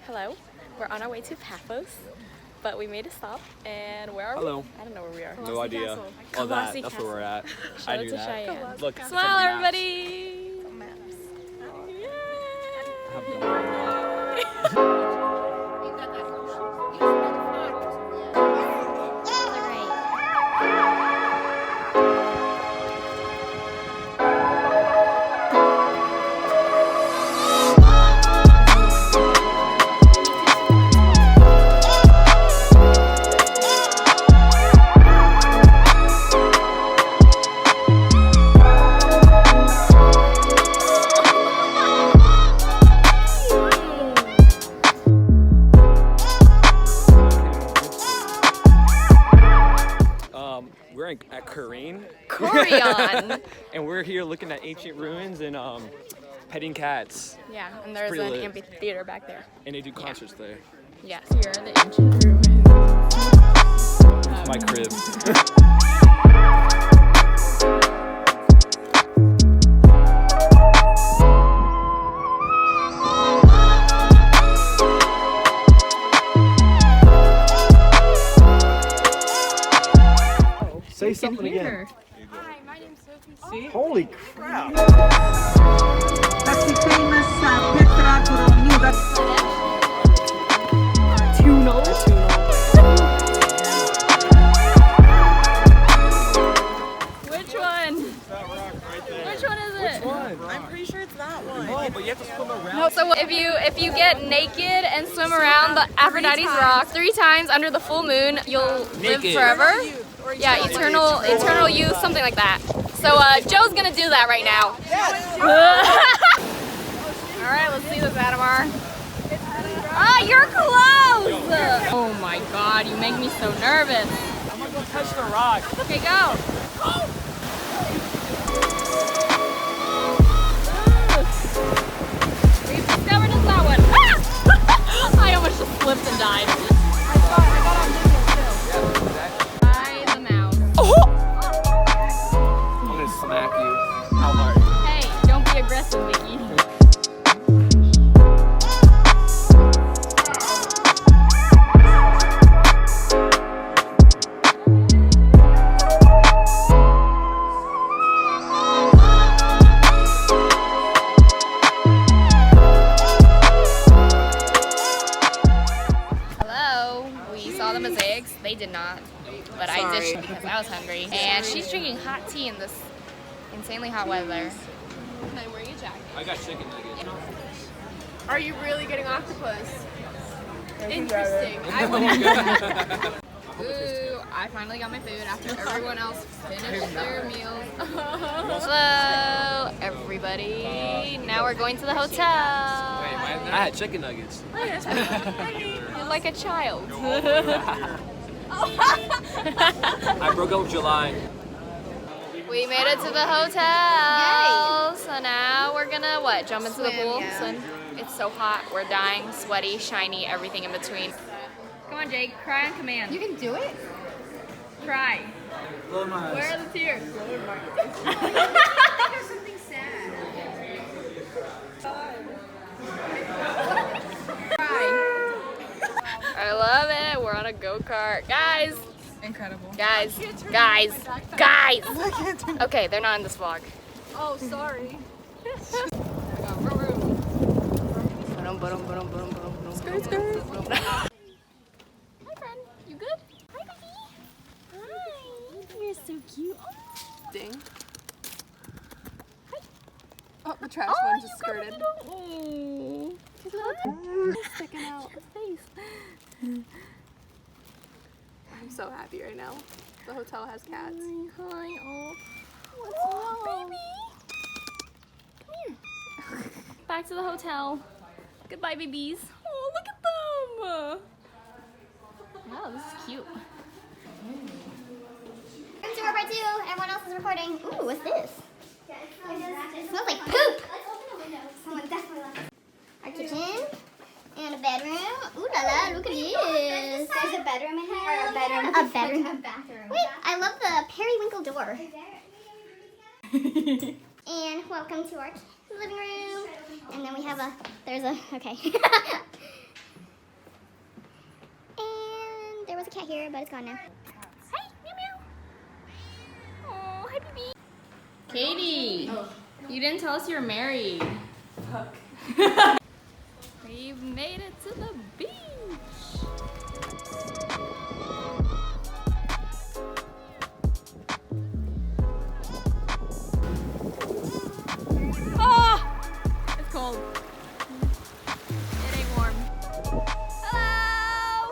Hello, we're on our way to Paphos, but we made a stop, and where are we? Hello. I don't know where we are. No idea. Oh, that's where we're at. Shout out to Cheyenne. Look, Smile, everybody! We're at Korean. And we're here looking at ancient ruins and petting cats. Yeah, and there's an amphitheater back there. And they do concerts there. Yes, here are the ancient ruins. My crib. Say something again. Hi, my name's Sophie. See? Holy crap! That's the famous Petra Koroniuga. Which one? Which one is it? I'm pretty sure it's that one. No, but you have to swim around. No, so if you get naked and swim around the Aphrodite's rock 3 times under the full moon, you'll live forever. Yeah, eternal youth, something like that. So Joe's gonna do that right now. All right, let's see this, Adamar. Ah, you're close! Oh my God, you make me so nervous. I'm gonna go touch the rock. Okay, go. We've discovered it's that one. Ah! I almost just slipped and died. I got on video too. By the mouth. I'm gonna smack you. How hard? Hey, don't be aggressive, Vicky. The mosaics, they did not, but I did because I was hungry. And she's drinking hot tea in this insanely hot weather. I'm wearing a jacket. I got chicken nuggets. Are you really getting octopus? Interesting. Ooh, I finally got my food after everyone else finished their meals. Hello, everybody. Now we're going to the hotel. I had chicken nuggets. You're like a child. I broke up with July. We made it to the hotel. So now we're gonna what? Jump into the pool? Yeah. Swim. It's so hot. We're dying, sweaty, shiny, everything in between. Come on, Jake. Cry on command. You can do it? Cry. Blow my eyes. Where are the tears? There's something sad. Cry. I love it. We're on a go-kart. Guys. Incredible. Guys. Okay, they're not in this vlog. Oh, sorry. Hi, friend. You good? Hi, baby. Hi. You're so cute. Oh. Ding. Oh, the trash one just skirted. Oh. It's sticking out. Face. I'm so happy right now. The hotel has cats. Hi. Oh. What's up, baby? Come here. Back to the hotel. Goodbye, babies. Oh, look at them. Wow, this is cute. We're part 2. Everyone else is recording. Ooh, what's this? It smells like poop. Someone definitely left. Our kitchen and a bedroom. Ooh la la, look at this. There's a bedroom in here. Or a bedroom. A bathroom. Wait, I love the periwinkle door. And welcome to our living room. And then we have a, there's a, okay. right here, but it's gone now. Hi, meow meow. Oh, hi, baby. Katie, you didn't tell us you were married. Fuck. We've made it to the beach. Ah, it's cold. It ain't warm. Hello.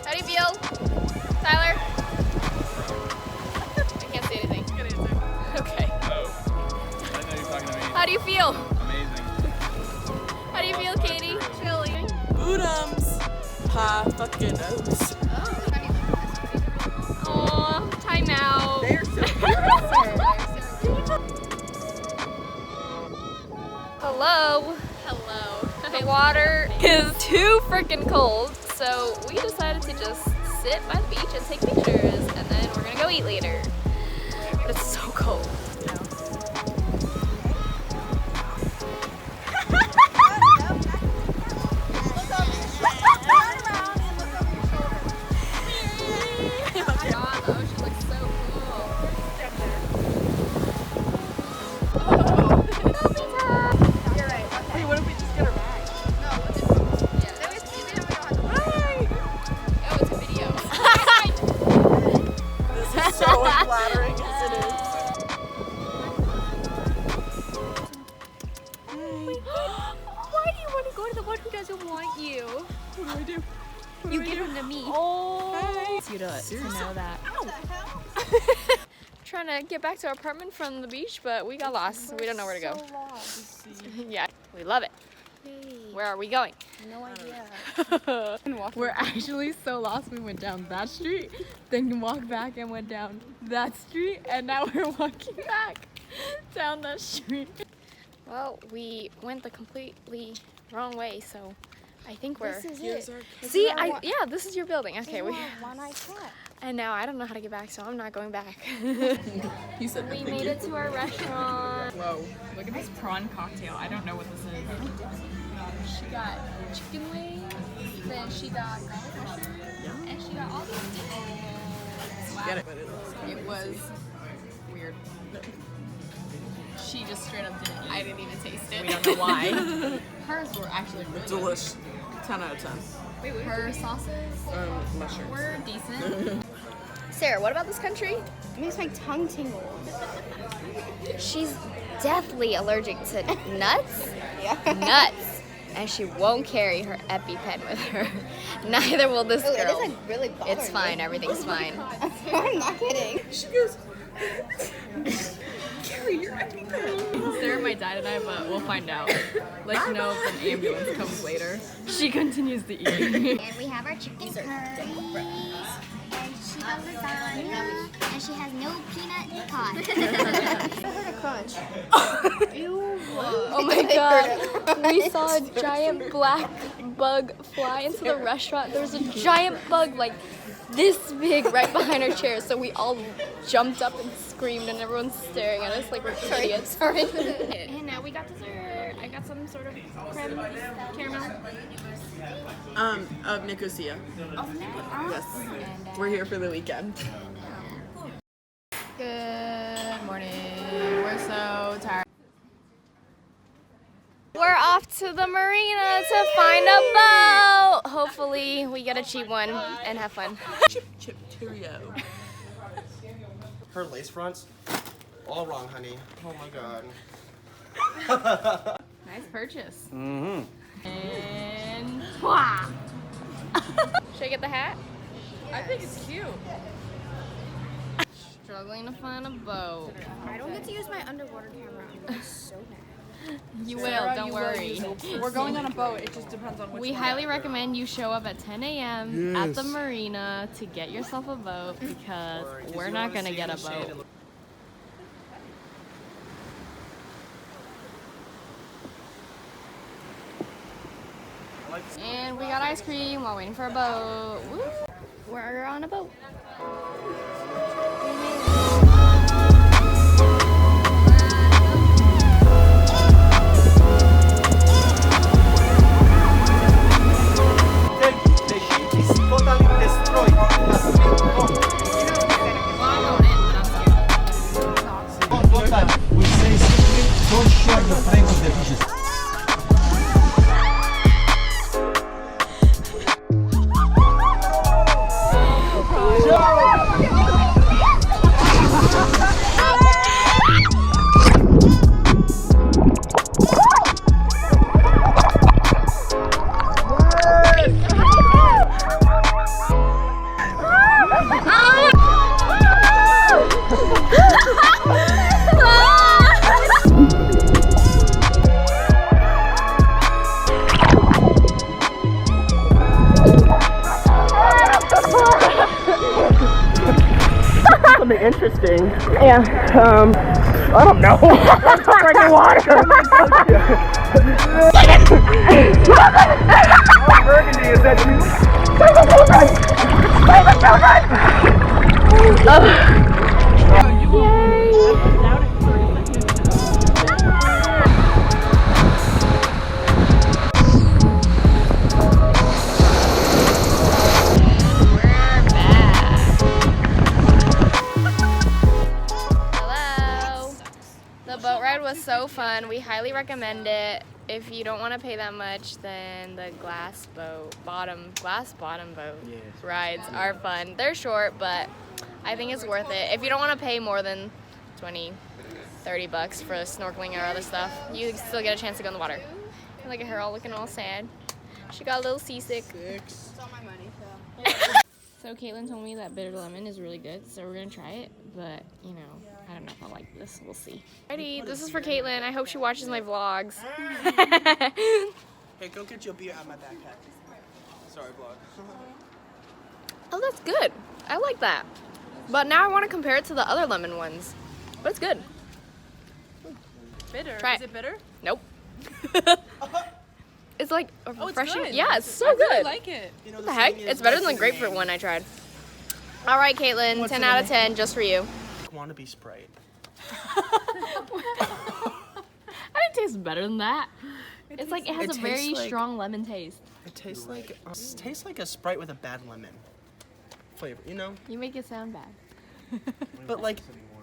How do you feel, Tyler? I can't say anything. Okay. Oh, I know you're talking to me. How do you feel? Amazing. How do you feel, Katie? Chilly. Bootums. Ha fucking O's. Oh, time out. They're so beautiful. Hello. Hello. The water is too freaking cold, so we decided to just sit by the beach and take pictures, and then we're gonna go eat later. But it's so cold. God, the ocean looks so cool. You're right. Hey, what if we just get our bag? Oh, it's a video. This is so unflattering as it is. Why do you want to go to the one who doesn't want you? What do I do? You give him to me. Oh. You to know that. Trying to get back to our apartment from the beach, but we got lost. We don't know where to go. Yeah, we love it. Where are we going? No idea. We're actually so lost. We went down that street, then walked back and went down that street, and now we're walking back down that street. Well, we went the completely wrong way, so I think we're. This is it. See, yeah, this is your building. Okay, we. One eye cat. And now I don't know how to get back, so I'm not going back. He said We made it to our restaurant. Whoa. Look at this prawn cocktail. I don't know what this is. She got chicken wings, then she got garlic mushroom, and she got all these different. Get it, but it looks It was weird. She just straight up didn't. I didn't even taste it. We don't know why. Hers were actually really good. delish. 10 out of 10. Her sauces Mushrooms. were decent. Sarah, what about this country? It makes my tongue tingle. She's deathly allergic to nuts. Yeah. Nuts. And she won't carry her EpiPen with her. Neither will this Ooh, girl. it is like really bothering It's fine, me. everything's fine. I'm not kidding. She goes, Carrie, you're Sarah might die tonight, but we'll find out. Let you know if an ambulance comes later. She continues to eat. And we have our chicken curry. And she got lasagna. And she has no peanut cod. I heard a crunch. Oh my god, we saw a giant black bug fly into the restaurant. There was a giant bug like this big right behind our chair, so we all jumped up and screamed, and everyone's staring at us like we're idiots. Sorry. And now we got dessert. I got some sort of creme caramel. Of Nicosia. Yes. We're here for the weekend. Good morning. We're so tired. We're off to the marina to find a boat. Hopefully we get a cheap one and have fun. Chip Cheerio. Her lace fronts, all wrong, honey. Oh my god. Nice purchase. Mm-hmm. And wah. Should I get the hat? I think it's cute. Struggling to find a boat. I don't get to use my underwater camera. I'm so mad. You will, don't worry. We're going on a boat. It just depends on which We one. highly recommend you show up at 10 a.m. at the marina to get yourself a boat because we're not gonna get a boat. And we got ice cream while waiting for a boat. Woo. We're on a boat. The ship is totally destroyed. We say simply, don't share the frame of the fishes. Something interesting. Yeah. I don't know. Freaking water. How burgundy is that? The boat ride was so fun. We highly recommend it. If you don't want to pay that much, then the glass bottom boat rides are fun. They're short, but I think it's worth it. If you don't want to pay more than 20, 30 bucks for snorkeling or other stuff, you still get a chance to go in the water. And look at her all looking all sad. She got a little seasick. It's all my money, So Caitlin told me that bitter lemon is really good, so we're gonna try it, but you know, I don't know if I like this. We'll see. Alrighty, this is for Caitlin. I hope she watches my vlogs. Hey, go get your beer out of my backpack. Sorry, vlog. Oh, that's good. I like that. But now I want to compare it to the other lemon ones. But it's good. Bitter. Try Is it bitter? Nope. It's like a Oh, it's refreshing. good. Yeah, it's so I good. really like it. What the heck? It's better than the grapefruit one I tried. All right, Caitlin, What's 10 the out name? of 10 just for you. Wannabe Sprite. I think it tastes better than that. It's like it has it a very tastes like- strong lemon taste. It tastes like a Sprite with a bad lemon flavor, you know? You make it sound bad. But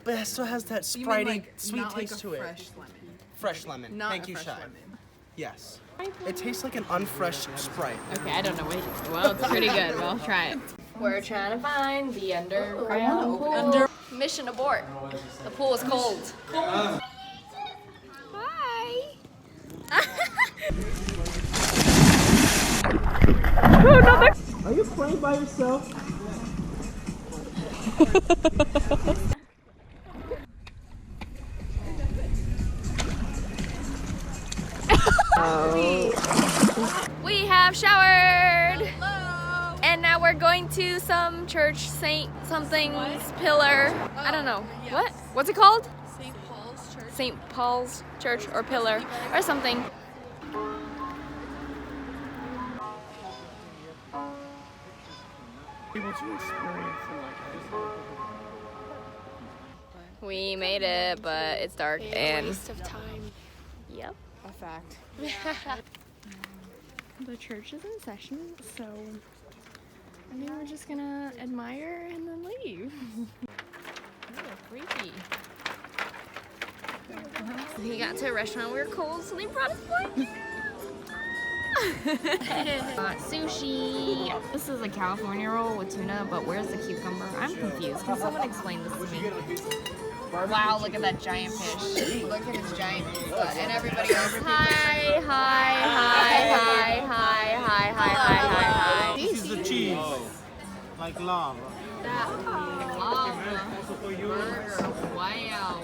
it still has that You mean, Spritey like, sweet not like taste a to it. fresh lemon. Fresh lemon. Not Thank a you, fresh Shai. lemon. Yes. It tastes like an unfresh Sprite. Okay, I don't know what. Well, it's pretty good. Well, try it. We're trying to find the underground pool. Mission abort. The pool is cold. Hi. Are you playing by yourself? We have showered. And now we're going to some church, Saint something's pillar. I don't know. What? What's it called? St. Paul's Church. St. Paul's Church or pillar or something. We made it, but it's dark and Waste of time. yep. A fact. The church is in session, so I think we're just gonna admire and then leave. Creepy. We got to a restaurant, we were cold, so they brought us blanket. Sushi. This is a California roll with tuna, but where's the cucumber? I'm confused. Can someone explain this to me? Wow, look at that giant fish. Look at his giant butt. And everybody else. Hi, hi, hi, hi, hi, hi, hi, hi, hi. This is the cheese. Like lava. Wow.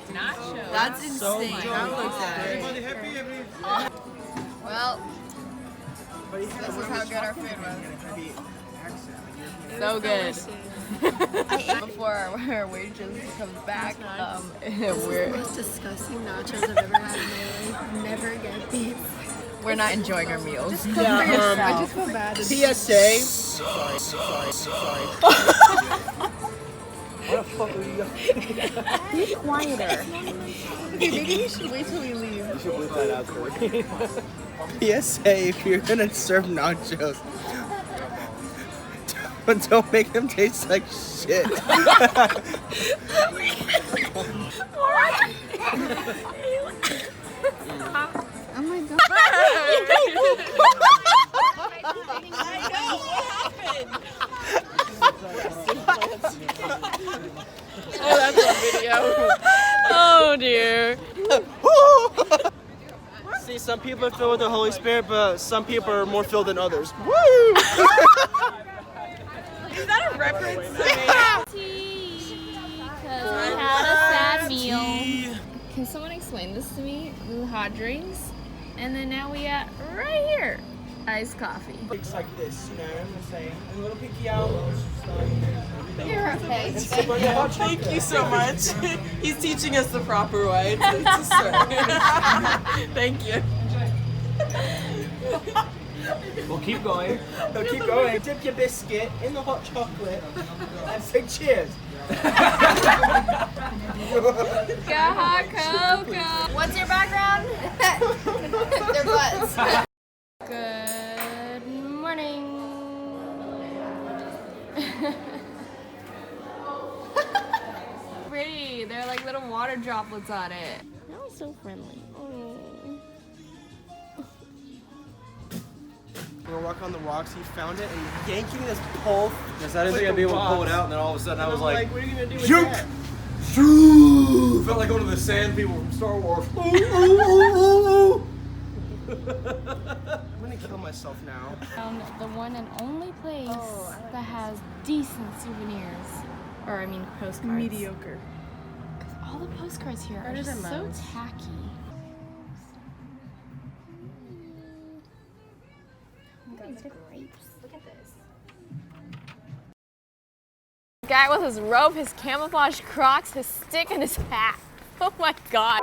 Nacho. That's insane. That looks good. Well, this is how good our food was. So good. Before our waitress comes back, we're Most disgusting nachos I've ever had in my life. Never get these. We're not enjoying our meals. I just feel bad. PSA. Sorry. What the fuck are you? Be quieter. Okay, maybe we should wait till we leave. You should bleep that out, Corey. PSA, if you're gonna serve nachos, don't make them taste like shit. Oh my god. Oh, that's on video. Oh dear. See, some people are filled with the Holy Spirit, but some people are more filled than others. Woo! Is that a reference to Tea, because we had a sad meal. Can someone explain this to me? The hot drinks, and then now we got right here, iced coffee. It's like this, you know what I'm saying? A little pinky out. You're okay. Thank you so much. He's teaching us the proper way to serve. Thank you. We'll keep going. No, keep going. Dip your biscuit in the hot chocolate and say cheers. Got hot cocoa. What's your background? Their butts. Good morning. Pretty. They're like little water droplets on it. That was so friendly. We were walking on the rocks, he found it and yanking this pole. Yes, I didn't think I'd be able to pull it out, and then all of a sudden I was like, what are you gonna do with Shoot! that? felt like going to the sand people from Star Wars. I'm gonna kill myself now. Found the one and only place that has decent souvenirs. Or I mean postcards. Mediocre. All the postcards here are Better just than so most. tacky. These are grapes. Look at this. Guy with his robe, his camouflage Crocs, his stick, and his hat. Oh my god.